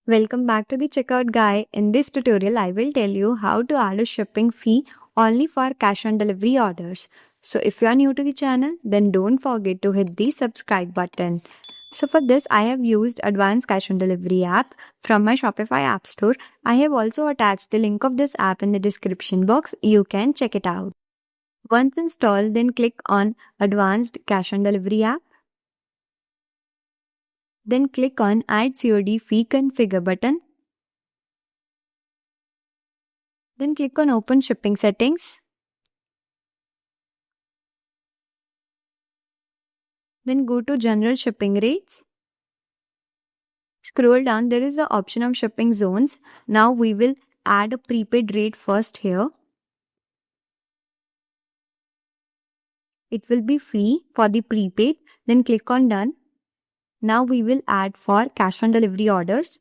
Welcome back to the checkout guide. In this tutorial, I will tell you how to add a shipping fee only for cash on delivery orders. So if you are new to the channel, then don't forget to hit the subscribe button. So for this, I have used advanced cash on delivery app from my Shopify app store. I have also attached the link of this app in the description box. You can check it out. Once installed, then click on advanced cash on delivery app. Then click on Add COD Fee Configure button. Then click on Open Shipping Settings. Then go to General Shipping Rates. Scroll down, there is the option of shipping zones. Now we will add a prepaid rate first here. It will be free for the prepaid. Then click on Done. Now we will add for cash on delivery orders.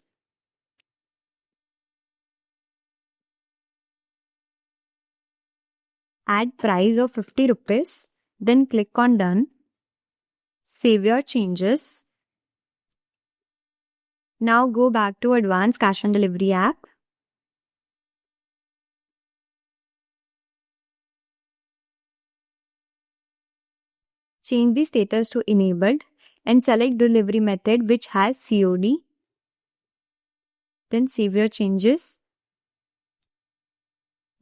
Add price of 50 rupees. Then click on Done. Save your changes. Now go back to Advanced Cash on Delivery app. Change the status to enabled and select delivery method which has COD. Then save your changes.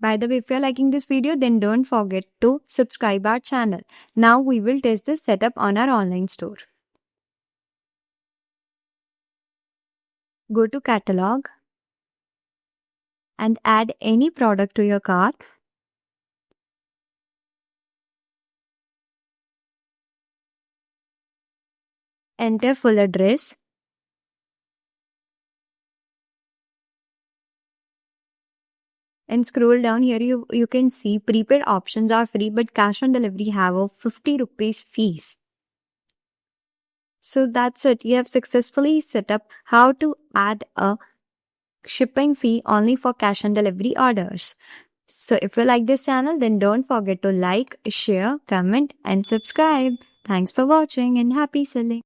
By the way, if you are liking this video, then don't forget to subscribe our channel. Now we will test this setup on our online store. Go to catalog and add any product to your cart. Enter full address. And scroll down here, you can see prepaid options are free, but cash on delivery have a 50 rupees fees. So that's it. You have successfully set up how to add a shipping fee only for cash on delivery orders. So if you like this channel, then don't forget to like, share, comment and subscribe. Thanks for watching and happy selling.